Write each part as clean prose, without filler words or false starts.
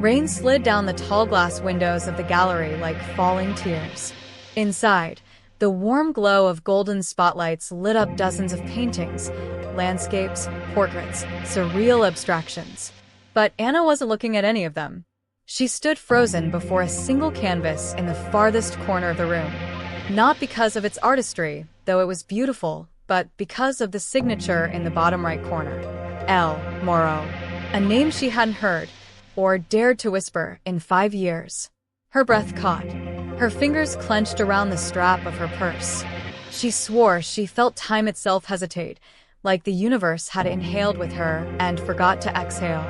Rain slid down the tall glass windows of the gallery like falling tears. Inside, the warm glow of golden spotlights lit up dozens of paintings, landscapes, portraits, surreal abstractions. But Anna wasn't looking at any of them. She stood frozen before a single canvas in the farthest corner of the room. Not because of its artistry, though it was beautiful, but because of the signature in the bottom right corner. L. Moreau. A name she hadn't heard, or dared to whisper, in 5 years. Her breath caught. Her fingers clenched around the strap of her purse. She swore she felt time itself hesitate, like the universe had inhaled with her and forgot to exhale.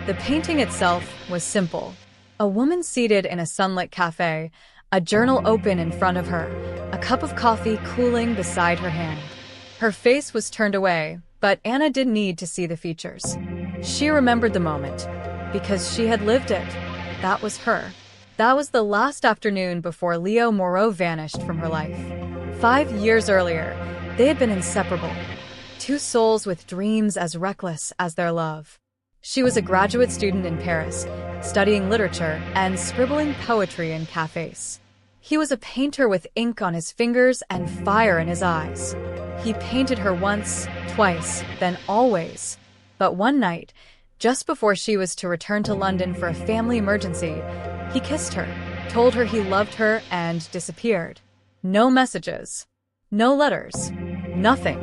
The painting itself was simple. A woman seated in a sunlit cafe, a journal open in front of her, a cup of coffee cooling beside her hand. Her face was turned away, but Anna didn't need to see the features. She remembered the moment, because she had lived it. That was her. That was the last afternoon before Leo Moreau vanished from her life. 5 years earlier, they had been inseparable. Two souls with dreams as reckless as their love. She was a graduate student in Paris, studying literature and scribbling poetry in cafes. He was a painter with ink on his fingers and fire in his eyes. He painted her once, twice, then always. But one night, just before she was to return to London for a family emergency, he kissed her, told her he loved her, and disappeared. No messages. No letters. Nothing.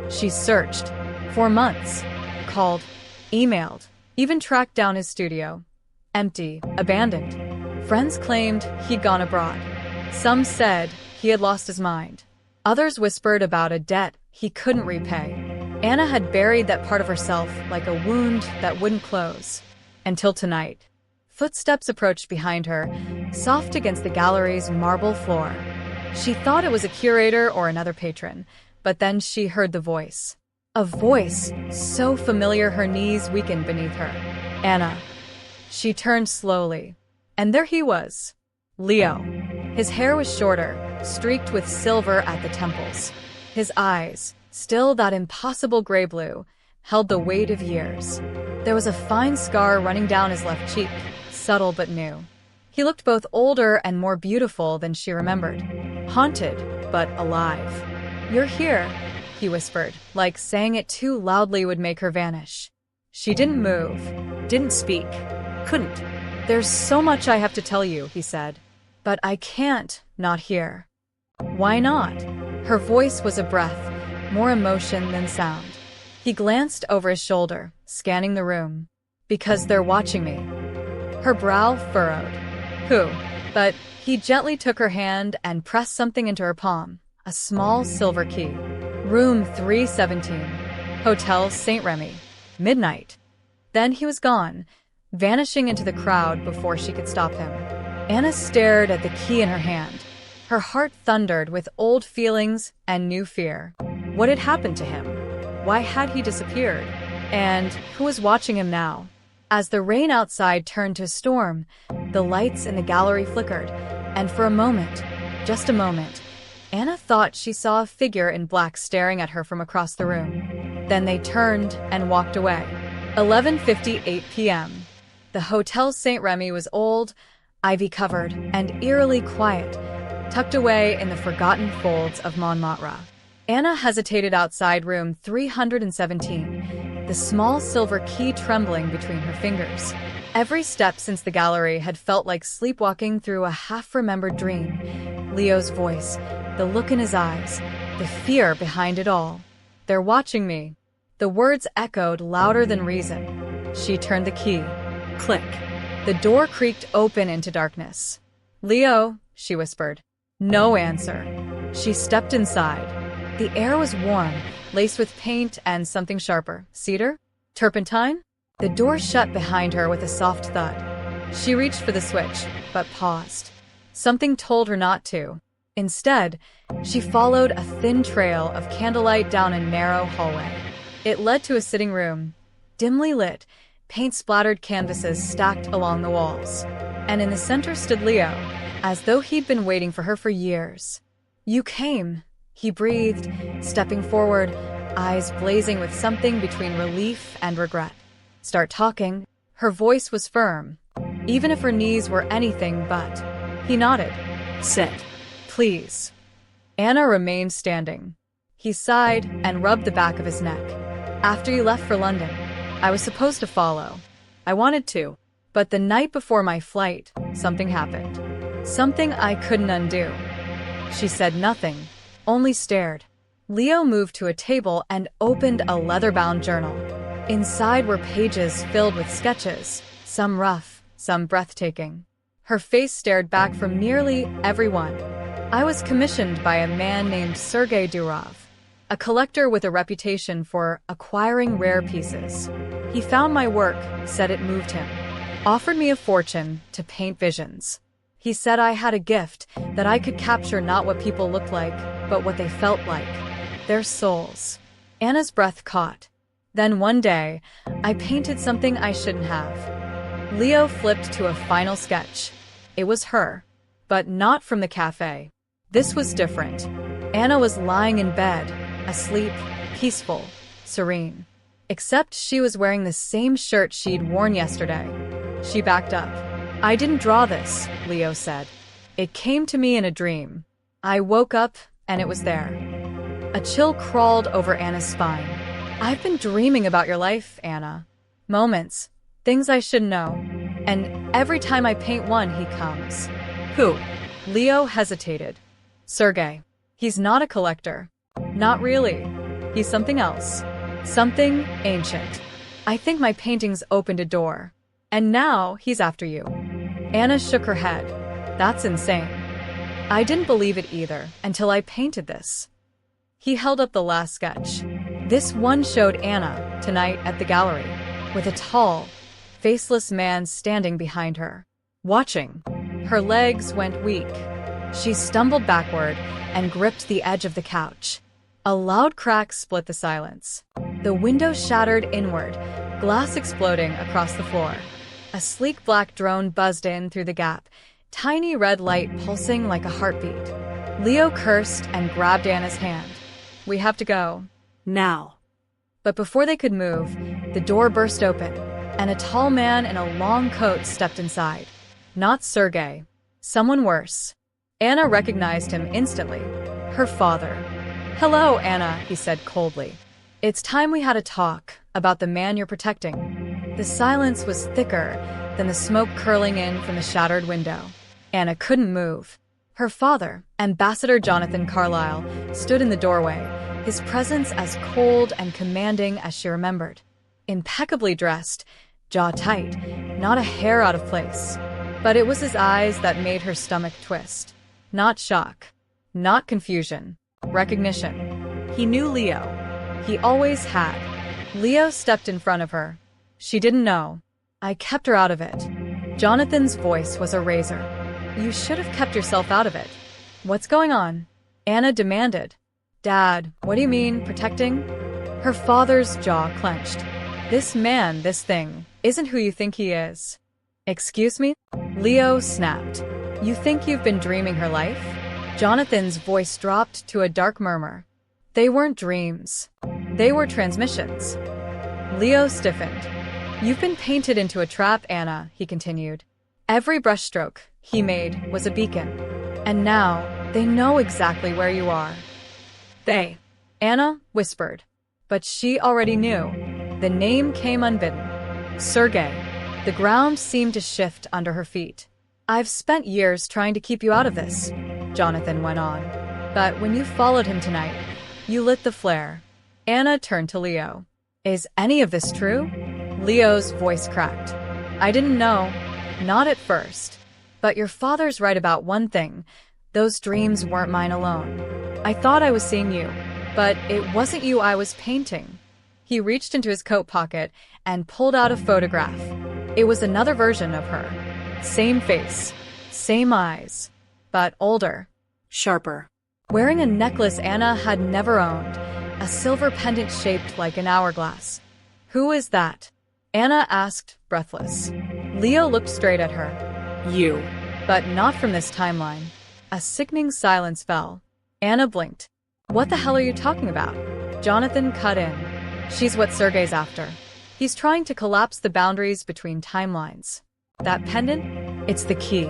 She searched. For months. Called. Emailed. Even tracked down his studio. Empty. Abandoned. Friends claimed he'd gone abroad. Some said he had lost his mind. Others whispered about a debt he couldn't repay. Anna had buried that part of herself like a wound that wouldn't close. Until tonight. Footsteps approached behind her, soft against the gallery's marble floor. She thought it was a curator or another patron, but then she heard the voice. A voice so familiar her knees weakened beneath her. Anna. She turned slowly. And there he was. Leo. His hair was shorter, streaked with silver at the temples. His eyes, still that impossible gray blue, held the weight of years. There was a fine scar running down his left cheek, subtle but new. He looked both older and more beautiful than she remembered. Haunted, but alive. "You're here," he whispered, like saying it too loudly would make her vanish. She didn't move, didn't speak, couldn't. "There's so much I have to tell you," he said. "But I can't not hear." "Why not?" Her voice was a breath, more emotion than sound. He glanced over his shoulder, scanning the room. "Because they're watching me." Her brow furrowed. "Who?" But he gently took her hand and pressed something into her palm, a small silver key. "Room 317. Hotel St. Remy. Midnight." Then he was gone, vanishing into the crowd before she could stop him. Anna stared at the key in her hand. Her heart thundered with old feelings and new fear. What had happened to him? Why had he disappeared? And who was watching him now? As the rain outside turned to a storm, the lights in the gallery flickered, and for a moment, just a moment, Anna thought she saw a figure in black staring at her from across the room. Then they turned and walked away. 11:58 p.m. The Hotel St. Remy was old, ivy-covered, and eerily quiet, tucked away in the forgotten folds of Montmartre. Anna hesitated outside room 317, the small silver key trembling between her fingers. Every step since the gallery had felt like sleepwalking through a half-remembered dream. Leo's voice, the look in his eyes, the fear behind it all. "They're watching me." The words echoed louder than reason. She turned the key. Click. The door creaked open into darkness. "Leo," she whispered. No answer. She stepped inside. The air was warm, laced with paint and something sharper. Cedar? Turpentine? The door shut behind her with a soft thud. She reached for the switch, but paused. Something told her not to. Instead, she followed a thin trail of candlelight down a narrow hallway. It led to a sitting room, dimly lit, paint-splattered canvases stacked along the walls. And in the center stood Leo, as though he'd been waiting for her for years. "You came," he breathed, stepping forward, eyes blazing with something between relief and regret. "Start talking." Her voice was firm. even if her knees were anything but. He nodded. Sit. Please. Anna remained standing. He sighed and rubbed the back of his neck. After you left for London, I was supposed to follow. I wanted to, but the night before my flight, something happened. Something I couldn't undo. She said nothing, only stared. Leo moved to a table and opened a leather-bound journal. Inside were pages filled with sketches, some rough, some breathtaking. Her face stared back from nearly everyone. I was commissioned by a man named Sergei Durov, a collector with a reputation for acquiring rare pieces. He found my work, said it moved him, offered me a fortune to paint visions. He said I had a gift, that I could capture not what people looked like, but what they felt like. Their souls. Anna's breath caught. Then one day, I painted something I shouldn't have. Leo flipped to a final sketch. It was her, but not from the cafe. This was different. Anna was lying in bed, asleep, peaceful, serene. Except she was wearing the same shirt she'd worn yesterday. She backed up. I didn't draw this, Leo said. It came to me in a dream. I woke up, and it was there. A chill crawled over Anna's spine. I've been dreaming about your life, Anna. Moments, things I should know. And every time I paint one, he comes. Who? Leo hesitated. Sergei. He's not a collector. Not really. He's something else. Something ancient. I think my paintings opened a door. And now he's after you. Anna shook her head. That's insane. I didn't believe it either until I painted this. He held up the last sketch. This one showed Anna, tonight at the gallery, with a tall, faceless man standing behind her, watching. Her legs went weak. She stumbled backward and gripped the edge of the couch. A loud crack split the silence. The window shattered inward, glass exploding across the floor. A sleek black drone buzzed in through the gap, tiny red light pulsing like a heartbeat. Leo cursed and grabbed Anna's hand. We have to go. Now. But before they could move, the door burst open, and a tall man in a long coat stepped inside. Not Sergei. Someone worse. Anna recognized him instantly. Her father. Hello, Anna, he said coldly. It's time we had a talk about the man you're protecting. The silence was thicker than the smoke curling in from the shattered window. Anna couldn't move. Her father, Ambassador Jonathan Carlyle, stood in the doorway, his presence as cold and commanding as she remembered. Impeccably dressed, jaw tight, not a hair out of place. But it was his eyes that made her stomach twist. Not shock, not confusion, recognition. He knew Leo. He always had. Leo stepped in front of her. She didn't know. I kept her out of it. Jonathan's voice was a razor. You should have kept yourself out of it. What's going on? Anna demanded. Dad, what do you mean, protecting? Her father's jaw clenched. This man, this thing, isn't who you think he is. Excuse me? Leo snapped. You think you've been dreaming her life? Jonathan's voice dropped to a dark murmur. They weren't dreams. They were transmissions. Leo stiffened. You've been painted into a trap, Anna, he continued. Every brushstroke he made was a beacon. And now, they know exactly where you are. They. Anna whispered. But she already knew. The name came unbidden. Sergei. The ground seemed to shift under her feet. I've spent years trying to keep you out of this, Jonathan went on. But when you followed him tonight, you lit the flare. Anna turned to Leo. Is any of this true? Leo's voice cracked. I didn't know. Not at first. But your father's right about one thing. Those dreams weren't mine alone. I thought I was seeing you, but it wasn't you I was painting. He reached into his coat pocket and pulled out a photograph. It was another version of her. Same face, same eyes, but older, sharper. Wearing a necklace Anna had never owned, a silver pendant shaped like an hourglass. Who is that? Anna asked, breathless. Leo looked straight at her. You. But not from this timeline. A sickening silence fell. Anna blinked. What the hell are you talking about? Jonathan cut in. She's what Sergei's after. He's trying to collapse the boundaries between timelines. That pendant? It's the key.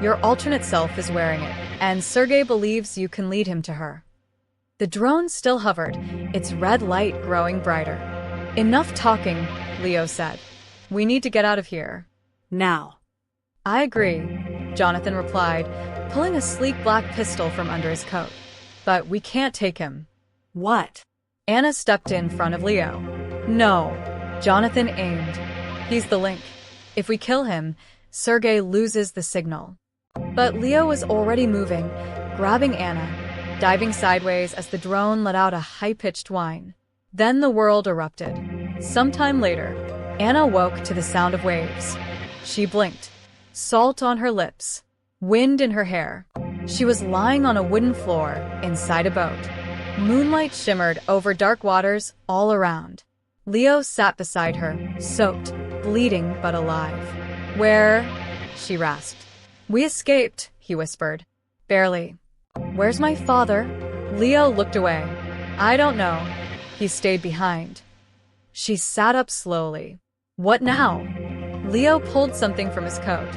Your alternate self is wearing it, and Sergei believes you can lead him to her. The drone still hovered, its red light growing brighter. Enough talking, Leo said. We need to get out of here. Now. I agree, Jonathan replied, pulling a sleek black pistol from under his coat. But we can't take him. What? Anna stepped in front of Leo. No. Jonathan aimed. He's the link. If we kill him, Sergei loses the signal. But Leo was already moving, grabbing Anna, diving sideways as the drone let out a high-pitched whine. Then the world erupted. Sometime later, Anna woke to the sound of waves. She blinked. Salt on her lips. Wind in her hair. She was lying on a wooden floor inside a boat. Moonlight shimmered over dark waters all around. Leo sat beside her, soaked, bleeding but alive. Where? She rasped. We escaped, he whispered. Barely. Where's my father? Leo looked away. I don't know. He stayed behind. She sat up slowly. What now? Leo pulled something from his coat.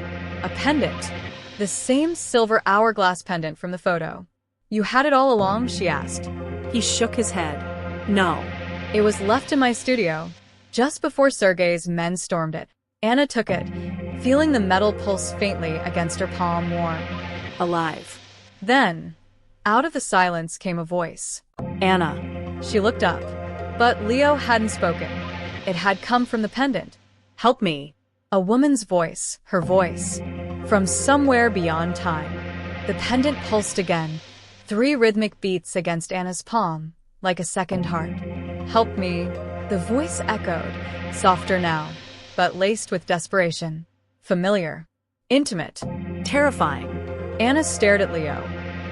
A pendant. The same silver hourglass pendant from the photo. You had it all along, she asked. He shook his head. No. It was left in my studio, just before Sergei's men stormed it. Anna took it, feeling the metal pulse faintly against her palm warm. Alive. Then, out of the silence came a voice. Anna. She looked up, but Leo hadn't spoken. It had come from the pendant. Help me. A woman's voice, her voice. From somewhere beyond time. The pendant pulsed again, 3 rhythmic beats against Anna's palm, like a second heart. Help me. The voice echoed, softer now, but laced with desperation. Familiar. Intimate. Terrifying. Anna stared at Leo.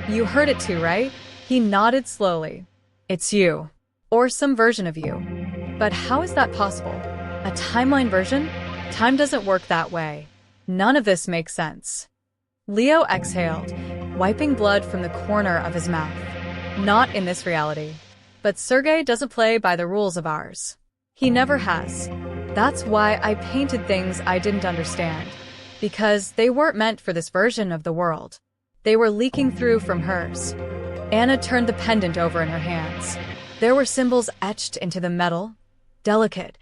You heard it too, right? He nodded slowly. It's you. Or some version of you. But how is that possible? A timeline version? Time doesn't work that way. None of this makes sense. Leo exhaled, wiping blood from the corner of his mouth. Not in this reality. But Sergei doesn't play by the rules of ours. He never has. That's why I painted things I didn't understand. Because they weren't meant for this version of the world. They were leaking through from hers. Anna turned the pendant over in her hands. There were symbols etched into the metal. Delicate,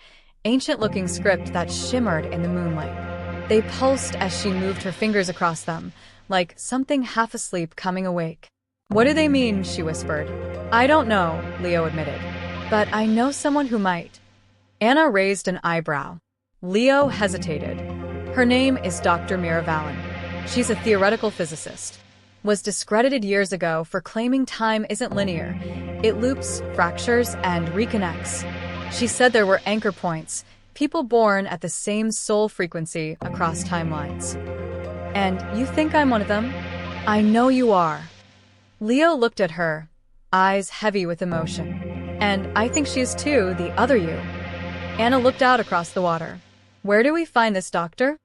ancient-looking script that shimmered in the moonlight. They pulsed as she moved her fingers across them, like something half asleep coming awake. What do they mean? She whispered. I don't know, Leo admitted. But I know someone who might. Anna raised an eyebrow. Leo hesitated. Her name is Dr. Mira Vallon. She's a theoretical physicist. Was discredited years ago for claiming time isn't linear. It loops, fractures, and reconnects. She said there were anchor points, people born at the same soul frequency across timelines. And you think I'm one of them? I know you are. Leo looked at her, eyes heavy with emotion. And I think she is too, the other you. Anna looked out across the water. Where do we find this doctor?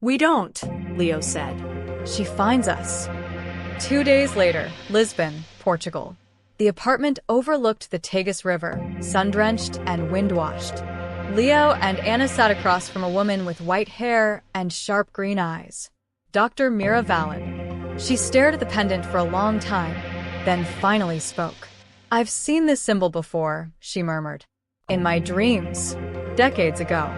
We don't, Leo said. She finds us. 2 days later, Lisbon, Portugal. The apartment overlooked the Tagus River, sun-drenched and wind-washed. Leo and Anna sat across from a woman with white hair and sharp green eyes. Dr. Mira Vallon. She stared at the pendant for a long time, then finally spoke. I've seen this symbol before, she murmured. In my dreams. Decades ago.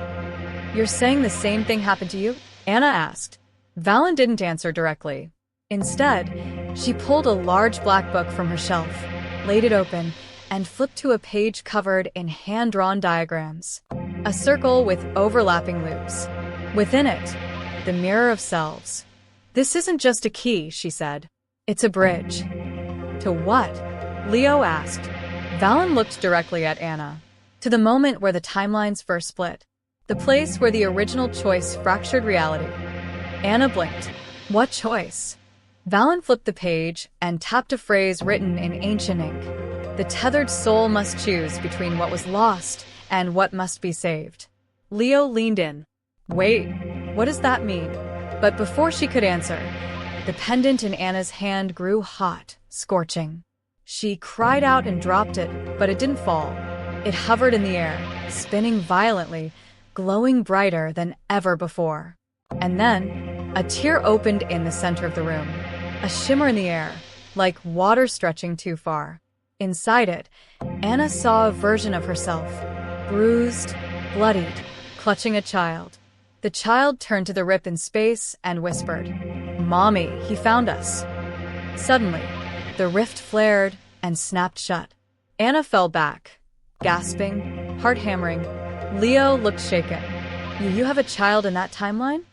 You're saying the same thing happened to you? Anna asked. Vallon didn't answer directly. Instead, she pulled a large black book from her shelf, laid it open, and flipped to a page covered in hand-drawn diagrams. A circle with overlapping loops. Within it, the mirror of selves. This isn't just a key, she said. It's a bridge. To what? Leo asked. Vallon looked directly at Anna. To the moment where the timelines first split. The place where the original choice fractured reality. Anna blinked. What choice? Vallon flipped the page and tapped a phrase written in ancient ink. The tethered soul must choose between what was lost and what must be saved. Leo leaned in. Wait, what does that mean? But before she could answer, the pendant in Anna's hand grew hot, scorching. She cried out and dropped it, but it didn't fall. It hovered in the air, spinning violently, glowing brighter than ever before. And then, a tear opened in the center of the room, a shimmer in the air, like water stretching too far. Inside it, Anna saw a version of herself, bruised, bloodied, clutching a child. The child turned to the rip in space and whispered, "Mommy, he found us." Suddenly, the rift flared and snapped shut. Anna fell back, gasping, heart hammering. Leo looked shaken. You have a child in that timeline?"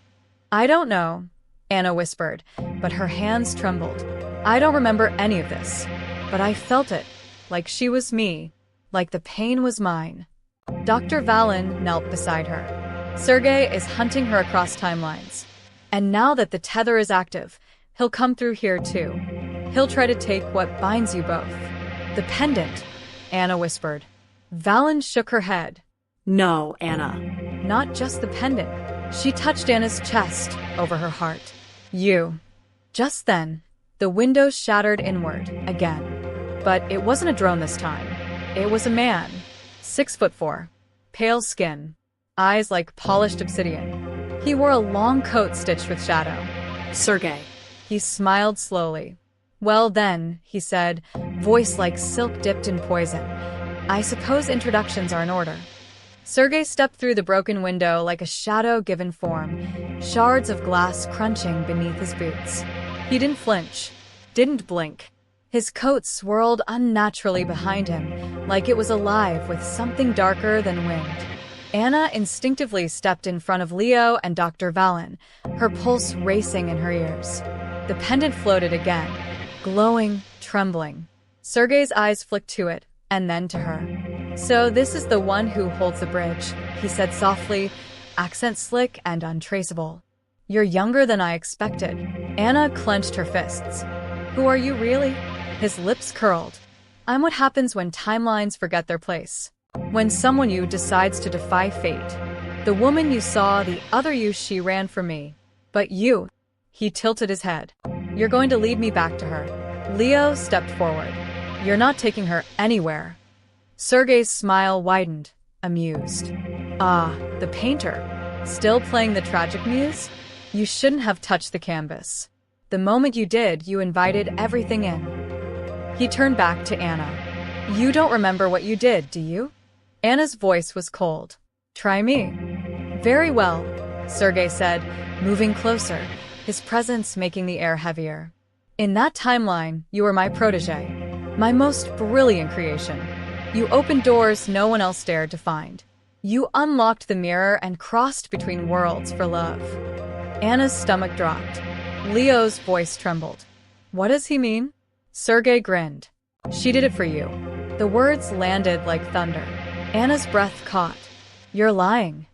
"I don't know," Anna whispered, but her hands trembled. "I don't remember any of this, but I felt it, like she was me, like the pain was mine." Dr. Valen knelt beside her. "Sergei is hunting her across timelines. And now that the tether is active, he'll come through here too. He'll try to take what binds you both." "The pendant," Anna whispered. Valen shook her head. No, Anna. "Not just the pendant." She touched Anna's chest over her heart. "You." Just then, the windows shattered inward again. But it wasn't a drone this time. It was a man, 6'4", pale skin, eyes like polished obsidian. He wore a long coat stitched with shadow. Sergei. He smiled slowly. "Well then," he said, voice like silk dipped in poison. "I suppose introductions are in order." Sergei stepped through the broken window like a shadow given form, shards of glass crunching beneath his boots. He didn't flinch, didn't blink. His coat swirled unnaturally behind him, like it was alive with something darker than wind. Anna instinctively stepped in front of Leo and Dr. Valen, her pulse racing in her ears. The pendant floated again, glowing, trembling. Sergei's eyes flicked to it, and then to her. "So this is the one who holds the bridge," he said softly, accent slick and untraceable. "You're younger than I expected." Anna clenched her fists. "Who are you really?" His lips curled. "I'm what happens when timelines forget their place. When someone you decides to defy fate. The woman you saw, the other you, she ran from me. But you," he tilted his head. "You're going to lead me back to her." Leo stepped forward. "You're not taking her anywhere." Sergei's smile widened, amused. "Ah, the painter. Still playing the tragic muse? You shouldn't have touched the canvas. The moment you did, you invited everything in." He turned back to Anna. "You don't remember what you did, do you?" Anna's voice was cold. "Try me." "Very well," Sergei said, moving closer, his presence making the air heavier. "In that timeline, you were my protege, my most brilliant creation. You opened doors no one else dared to find. You unlocked the mirror and crossed between worlds for love." Anna's stomach dropped. Leo's voice trembled. "What does he mean?" Sergei grinned. "She did it for you." The words landed like thunder. Anna's breath caught. "You're lying."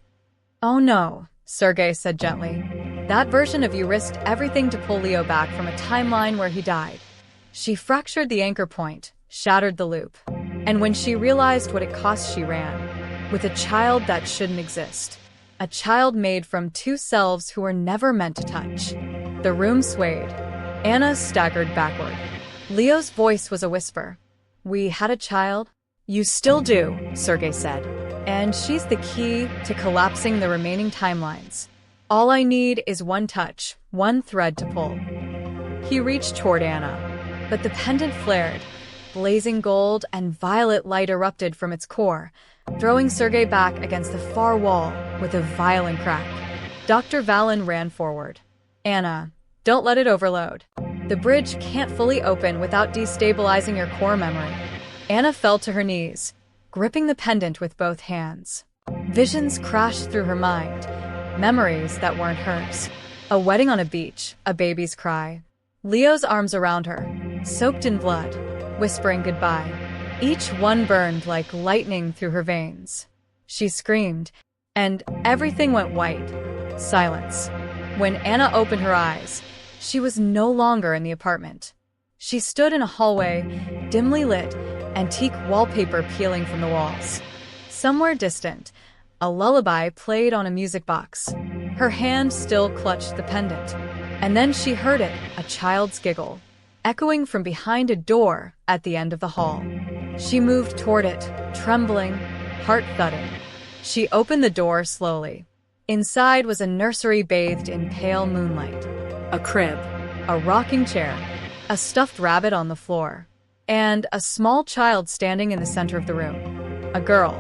"Oh no," Sergei said gently. "That version of you risked everything to pull Leo back from a timeline where he died. She fractured the anchor point, shattered the loop. And when she realized what it cost, she ran. With a child that shouldn't exist. A child made from two selves who were never meant to touch." The room swayed. Anna staggered backward. Leo's voice was a whisper. "We had a child?" "You still do," Sergei said. "And she's the key to collapsing the remaining timelines. All I need is one touch, one thread to pull." He reached toward Anna, but the pendant flared. Blazing gold and violet light erupted from its core, throwing Sergei back against the far wall with a violent crack. Dr. Valen ran forward. "Anna, don't let it overload. The bridge can't fully open without destabilizing your core memory." Anna fell to her knees, gripping the pendant with both hands. Visions crashed through her mind, memories that weren't hers. A wedding on a beach, a baby's cry. Leo's arms around her, soaked in blood, whispering goodbye. Each one burned like lightning through her veins. She screamed, and everything went white. Silence. When Anna opened her eyes, she was no longer in the apartment. She stood in a hallway, dimly lit, antique wallpaper peeling from the walls. Somewhere distant, a lullaby played on a music box. Her hand still clutched the pendant. And then she heard it, a child's giggle, echoing from behind a door at the end of the hall. She moved toward it, trembling, heart thudding. She opened the door slowly. Inside was a nursery bathed in pale moonlight, A crib. a rocking chair, a stuffed rabbit on the floor, and a small child standing in the center of the room. A girl,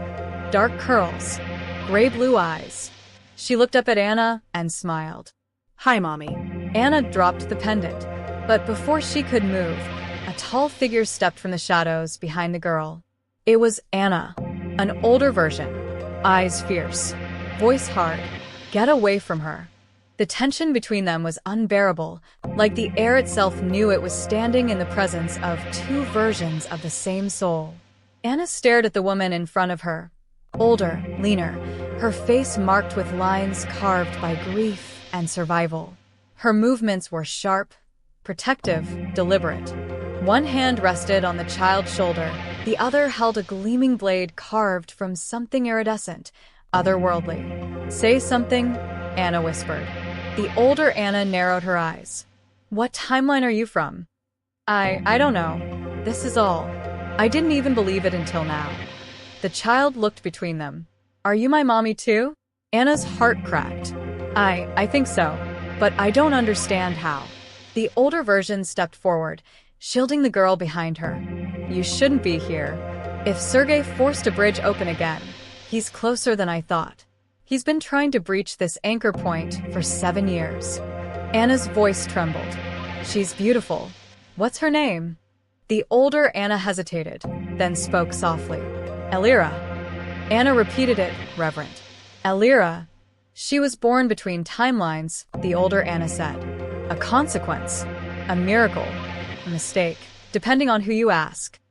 dark curls, gray blue eyes. She looked up at Anna and smiled. Hi, Mommy. Anna dropped the pendant, but before she could move, a tall figure stepped from the shadows behind the girl. It was Anna, an older version, eyes fierce, voice hard. Get away from her. The tension between them was unbearable, like the air itself knew it was standing in the presence of two versions of the same soul. Anna stared at the woman in front of her, older, leaner, her face marked with lines carved by grief and survival. Her movements were sharp, protective, deliberate. One hand rested on the child's shoulder, the other held a gleaming blade carved from something iridescent, otherworldly. Say something, Anna whispered. The older Anna narrowed her eyes. What timeline are you from? I don't know. This is all. I didn't even believe it until now. The child looked between them. Are you my mommy too? Anna's heart cracked. I think so, but I don't understand how. The older version stepped forward, shielding the girl behind her. You shouldn't be here. If Sergei forced a bridge open again, he's closer than I thought. He's been trying to breach this anchor point for 7 years. Anna's voice trembled. She's beautiful. What's her name? The older Anna hesitated, then spoke softly. Elira. Anna repeated it, reverent. Elira. She was born between timelines, the older Anna said. A consequence. A miracle. A mistake, depending on who you ask.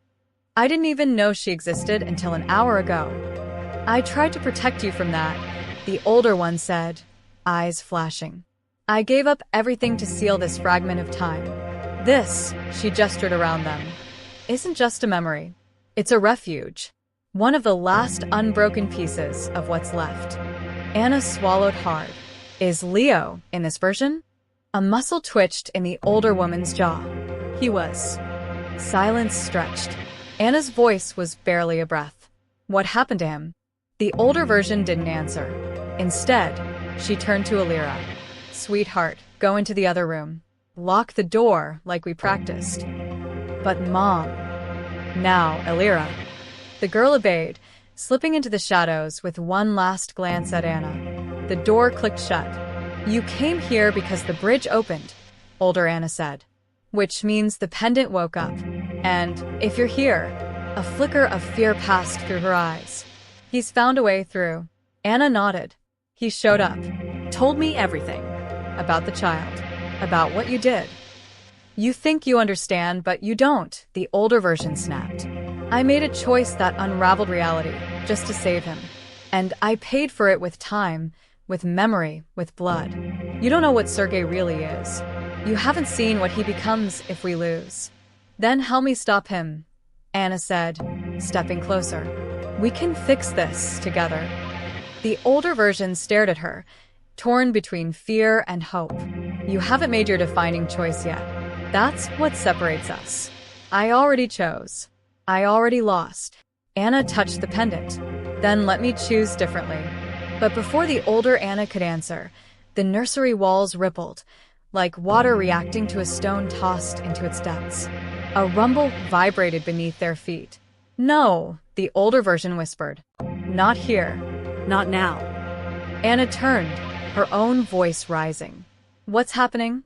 I didn't even know she existed until an hour ago. I tried to protect you from that, the older one said, eyes flashing. I gave up everything to seal this fragment of time. This, she gestured around them, isn't just a memory. It's a refuge. One of the last unbroken pieces of what's left. Anna swallowed hard. Is Leo in this version? A muscle twitched in the older woman's jaw. He was. Silence stretched. Anna's voice was barely a breath. What happened to him? The older version didn't answer. Instead, she turned to Elira. Sweetheart, go into the other room. Lock the door like we practiced. But Mom. Now, Elira. The girl obeyed, slipping into the shadows with one last glance at Anna. The door clicked shut. You came here because the bridge opened, older Anna said. Which means the pendant woke up. And, if you're here, a flicker of fear passed through her eyes. He's found a way through. Anna nodded. He showed up. Told me everything. About the child. About what you did. You think you understand, but you don't, the older version snapped. I made a choice that unraveled reality, just to save him. And I paid for it with time, with memory, with blood. You don't know what Sergei really is. You haven't seen what he becomes if we lose. Then help me stop him, Anna said, stepping closer. We can fix this together. The older version stared at her, torn between fear and hope. You haven't made your defining choice yet. That's what separates us. I already chose. I already lost. Anna touched the pendant. Then let me choose differently. But before the older Anna could answer, the nursery walls rippled, like water reacting to a stone tossed into its depths. A rumble vibrated beneath their feet. No, the older version whispered. Not here. Not now. Anna turned, her own voice rising. What's happening?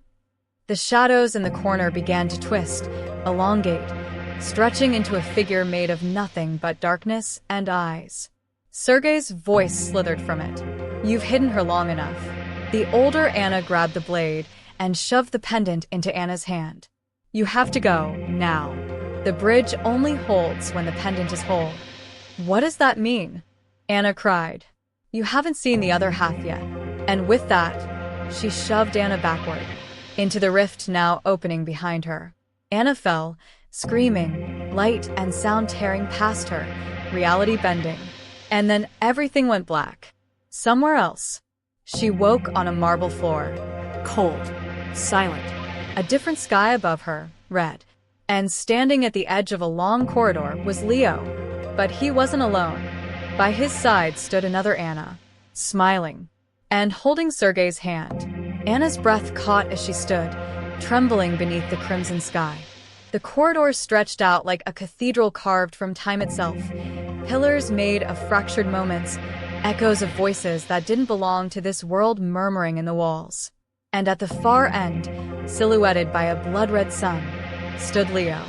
The shadows in the corner began to twist, elongate, stretching into a figure made of nothing but darkness and eyes. Sergei's voice slithered from it. You've hidden her long enough. The older Anna grabbed the blade and shoved the pendant into Anna's hand. You have to go, now. The bridge only holds when the pendant is whole. What does that mean? Anna cried. You haven't seen the other half yet. And with that, she shoved Anna backward, into the rift now opening behind her. Anna fell, screaming, light and sound tearing past her, reality bending. And then everything went black. Somewhere else. She woke on a marble floor. Cold. Silent. A different sky above her, red. And standing at the edge of a long corridor was Leo. But he wasn't alone. By his side stood another Anna, smiling. and holding Sergei's hand. Anna's breath caught as she stood, trembling beneath the crimson sky. The corridor stretched out like a cathedral carved from time itself. Pillars made of fractured moments, echoes of voices that didn't belong to this world murmuring in the walls. And at the far end, silhouetted by a blood-red sun, stood Leo.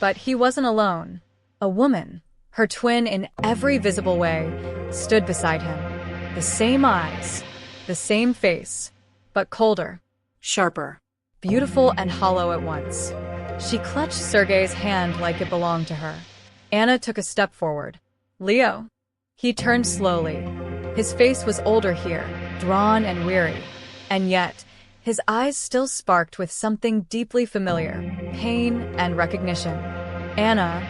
But he wasn't alone. A woman, her twin in every visible way, stood beside him. The same eyes, the same face, but colder, Sharper. beautiful and hollow at once. She clutched Sergei's hand like it belonged to her. Anna took a step forward. Leo. He turned slowly. His face was older here, drawn and weary. And yet, his eyes still sparked with something deeply familiar, pain and recognition. Anna,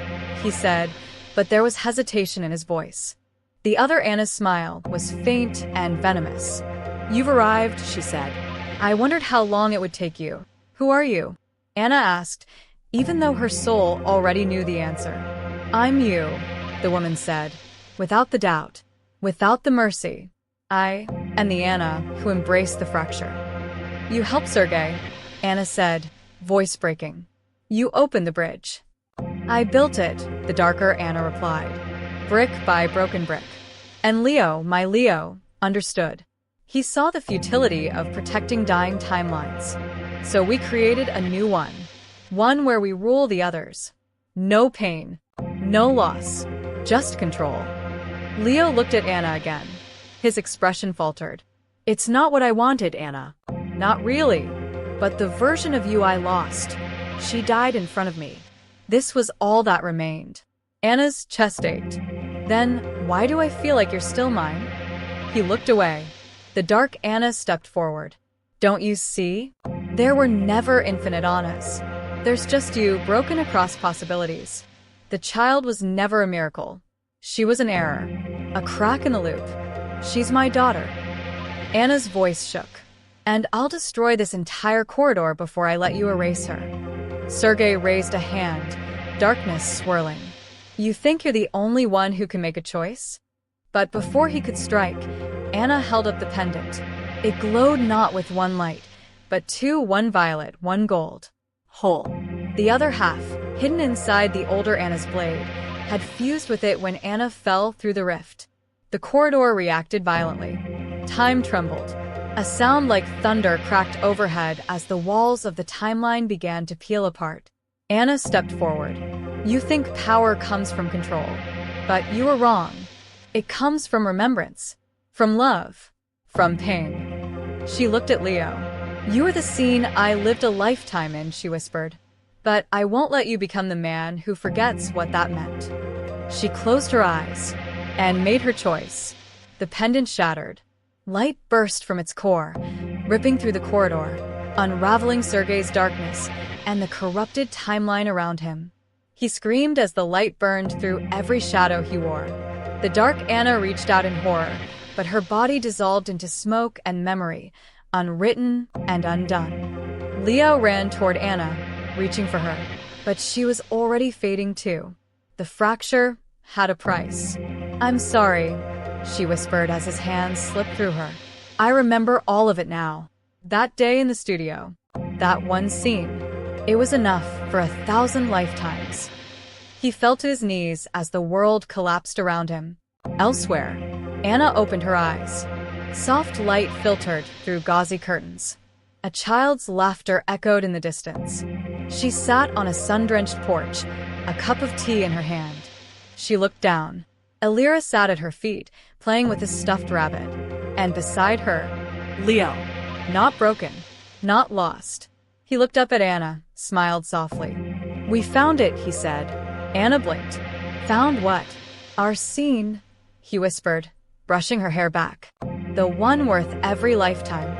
he said, but there was hesitation in his voice. The other Anna's smile was faint and venomous. You've arrived, she said. I wondered how long it would take you. Who are you? Anna asked, even though her soul already knew the answer. I'm you, the woman said, without the doubt, without the mercy. I am the Anna who embraced the fracture. You helped Sergei, Anna said, voice breaking. You opened the bridge. I built it, the darker Anna replied, brick by broken brick. And Leo, my Leo, understood. He saw the futility of protecting dying timelines. So we created a new one where we rule the others. No pain, no loss, just control. Leo looked at Anna again. His expression faltered. It's not what I wanted, Anna. Not really. But the version of you I lost. She died in front of me. This was all that remained. Anna's chest ached. Then, why do I feel like you're still mine? He looked away. The dark Anna stepped forward. Don't you see? There were never infinite Annas. There's just you, broken across possibilities. The child was never a miracle. She was an error. A crack in the loop. She's my daughter. Anna's voice shook. And I'll destroy this entire corridor before I let you erase her. Sergei raised a hand, darkness swirling. You think you're the only one who can make a choice? But before he could strike, Anna held up the pendant. It glowed not with one light, but two, one violet, one gold. Whole. The other half, hidden inside the older Anna's blade, had fused with it when Anna fell through the rift. The corridor reacted violently. Time trembled. A sound like thunder cracked overhead as the walls of the timeline began to peel apart. Anna stepped forward. You think power comes from control, but you are wrong. It comes from remembrance, from love, from pain. She looked at Leo. You are the scene I lived a lifetime in, she whispered. But I won't let you become the man who forgets what that meant. She closed her eyes and made her choice. The pendant shattered. Light burst from its core, ripping through the corridor, unraveling Sergei's darkness and the corrupted timeline around him. He screamed as the light burned through every shadow he wore. The dark Anna reached out in horror, but her body dissolved into smoke and memory, unwritten and undone. Leo ran toward Anna, reaching for her, but she was already fading too. The fracture had a price. I'm sorry, she whispered as his hands slipped through her. I remember all of it now. That day in the studio. That one scene. It was enough for 1,000 lifetimes. He fell to his knees as the world collapsed around him. Elsewhere, Anna opened her eyes. Soft light filtered through gauzy curtains. A child's laughter echoed in the distance. She sat on a sun-drenched porch, a cup of tea in her hand. She looked down. Elira sat at her feet, playing with a stuffed rabbit. And beside her, Leo. not broken, not lost. He looked up at Anna, smiled softly. We found it, he said. Anna blinked. Found what? Our scene, he whispered, brushing her hair back. The one worth every lifetime.